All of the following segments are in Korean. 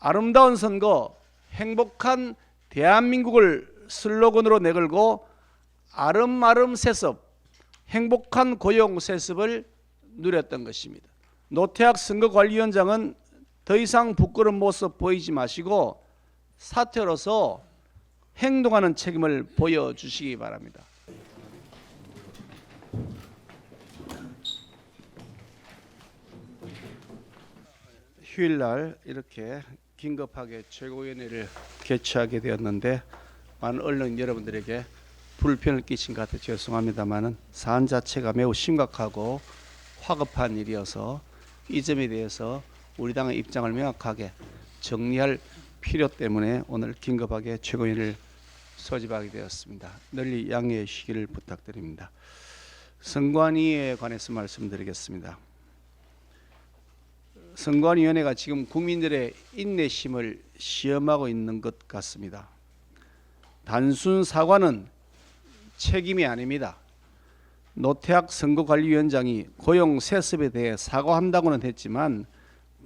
아름다운 선거, 행복한 대한민국을 슬로건으로 내걸고 아름아름 세습, 행복한 고용 세습을 누렸던 것입니다. 노태학 선거관리위원장은 더 이상 부끄러운 모습 보이지 마시고 사퇴로서 행동하는 책임을 보여주시기 바랍니다. 휴일날 이렇게 긴급하게 최고위원회를 개최하게 되었는데 많은 언론 여러분들에게 불편을 끼친 것 같아 죄송합니다만은 사안 자체가 매우 심각하고 화급한 일이어서 이 점에 대해서 우리 당의 입장을 명확하게 정리할 필요 때문에 오늘 긴급하게 최고위원회를 소집하게 되었습니다. 널리 양해해 주시기를 부탁드립니다. 선관위에 관해서 말씀드리겠습니다. 선관위원회가 지금 국민들의 인내심을 시험하고 있는 것 같습니다. 단순 사과는 책임이 아닙니다. 노태학 선거관리위원장이 고용 세습에 대해 사과한다고는 했지만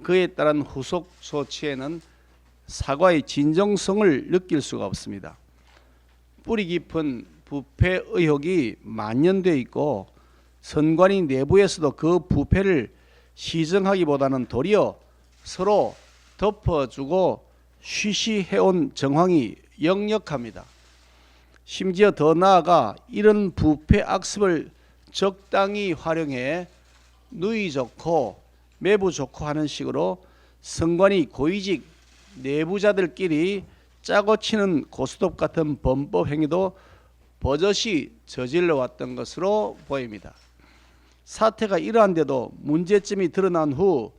그에 따른 후속 조치에는 사과의 진정성을 느낄 수가 없습니다. 뿌리 깊은 부패 의혹이 만연되어 있고 선관위 내부에서도 그 부패를 시정하기보다는 도리어 서로 덮어주고 쉬쉬해온 정황이 역력합니다. 심지어 더 나아가 이런 부패 악습을 적당히 활용해 누이 좋고 매부 좋고 하는 식으로 선관위 고위직 내부자들끼리 짜고 치는 고스톱 같은 범법 행위도 버젓이 저질러 왔던 것으로 보입니다. 사태가 이러한데도 문제점이 드러난 후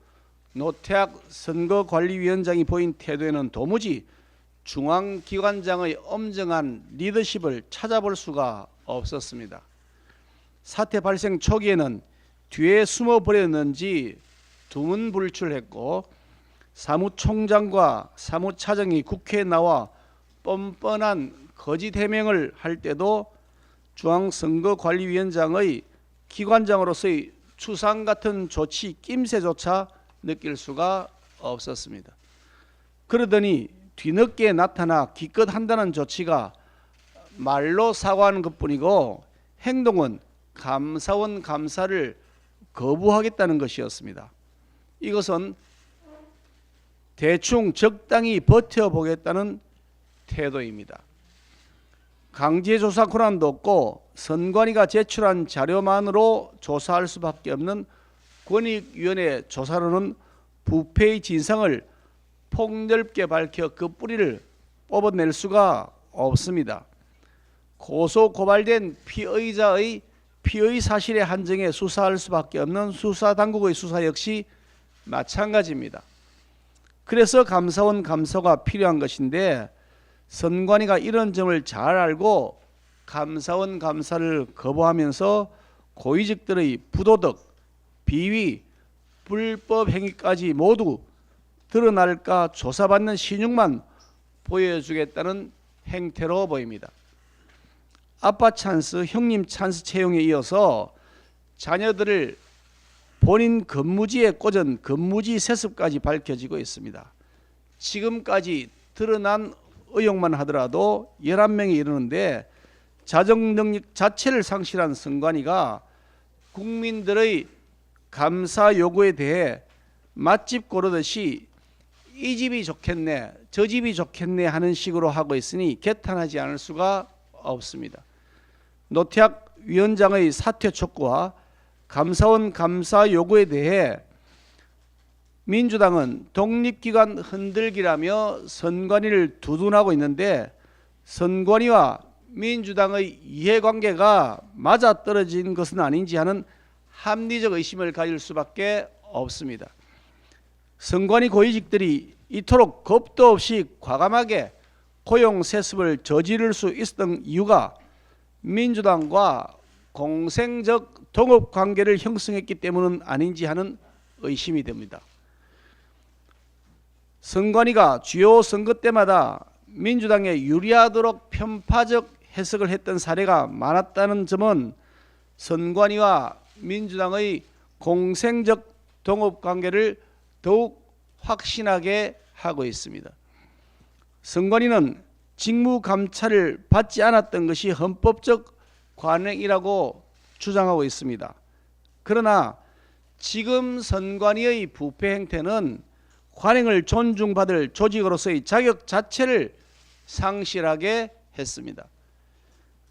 노태학 선거관리위원장이 보인 태도에는 도무지 중앙기관장의 엄정한 리더십을 찾아볼 수가 없었습니다. 사태 발생 초기에는 뒤에 숨어버렸는지 두문불출했고 사무총장과 사무차장이 국회에 나와 뻔뻔한 거짓 해명을 할 때도 중앙선거관리위원장의 기관장으로서의 추상 같은 조치 낌새조차 느낄 수가 없었습니다. 그러더니 뒤늦게 나타나 기껏 한다는 조치가 말로 사과하는 것뿐이고 행동은 감사원 감사를 거부하겠다는 것이었습니다. 이것은 대충 적당히 버텨보겠다는 태도입니다. 강제조사 권한도 없고 선관위가 제출한 자료만으로 조사할 수밖에 없는 권익위원회 조사로는 부패의 진상을 폭넓게 밝혀 그 뿌리를 뽑아낼 수가 없습니다. 고소 고발된 피의자의 피의 사실에 한정해 수사할 수밖에 없는 수사당국의 수사 역시 마찬가지입니다. 그래서 감사원 감사가 필요한 것인데 선관위가 이런 점을 잘 알고 감사원 감사를 거부하면서 고위직들의 부도덕, 비위, 불법 행위까지 모두 드러날까 조사받는 신용만 보여주겠다는 행태로 보입니다. 아빠 찬스, 형님 찬스 채용에 이어서 자녀들을 본인 근무지에 꽂은 근무지 세습까지 밝혀지고 있습니다. 지금까지 드러난 의혹만 하더라도 11명에 이르는데 자정능력 자체를 상실한 선관위가 국민들의 감사 요구에 대해 맛집 고르듯이 이 집이 좋겠네, 저 집이 좋겠네 하는 식으로 하고 있으니 개탄하지 않을 수가 없습니다. 노태학 위원장의 사퇴 촉구와 감사원 감사 요구에 대해 민주당은 독립기관 흔들기라며 선관위를 두둔하고 있는데 선관위와 민주당의 이해관계가 맞아떨어진 것은 아닌지 하는 합리적 의심을 가질 수밖에 없습니다. 선관위 고위직들이 이토록 겁도 없이 과감하게 고용 세습을 저지를 수 있었던 이유가 민주당과 공생적 동업관계를 형성했기 때문은 아닌지 하는 의심이 됩니다. 선관위가 주요 선거 때마다 민주당에 유리하도록 편파적 해석을 했던 사례가 많았다는 점은 선관위와 민주당의 공생적 동업관계를 더욱 확신하게 하고 있습니다. 선관위는 직무 감찰을 받지 않았던 것이 헌법적 관행이라고 주장하고 있습니다. 그러나 지금 선관위의 부패 행태는 관행을 존중받을 조직으로서의 자격 자체를 상실하게 했습니다.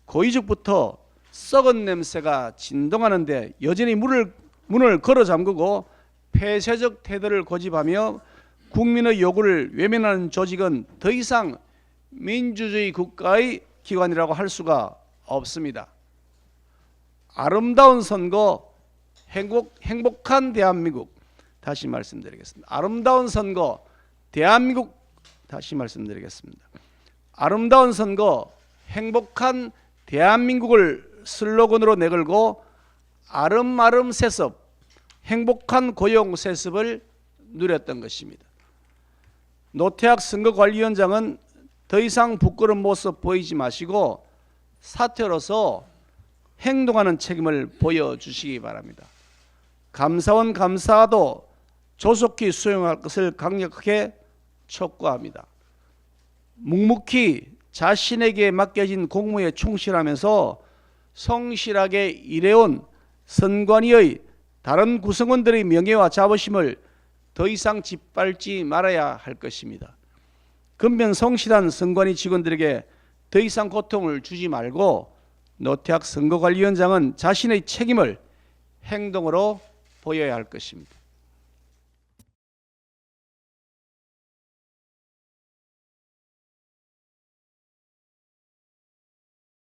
고위직부터 썩은 냄새가 진동하는데 여전히 문을 걸어 잠그고 폐쇄적 태도를 고집하며 국민의 요구를 외면하는 조직은 더 이상 민주주의 국가의 기관이라고 할 수가 없습니다. 아름다운 선거, 행복한 대한민국, 다시 말씀드리겠습니다. 아름다운 선거, 대한민국, 다시 말씀드리겠습니다. 아름다운 선거, 행복한 대한민국을 슬로건으로 내걸고 아름아름 세습, 행복한 고용 세습을 누렸던 것입니다. 노태학 선거관리위원장은 더 이상 부끄러운 모습 보이지 마시고 사퇴로서 행동하는 책임을 보여주시기 바랍니다. 감사원 감사도 조속히 수용할 것을 강력하게 촉구합니다. 묵묵히 자신에게 맡겨진 공무에 충실하면서 성실하게 일해온 선관위의 다른 구성원들의 명예와 자부심을 더 이상 짓밟지 말아야 할 것입니다. 근면 성실한 선관위 직원들에게 더 이상 고통을 주지 말고 노태학 선거관리위원장은 자신의 책임을 행동으로 보여야 할 것입니다.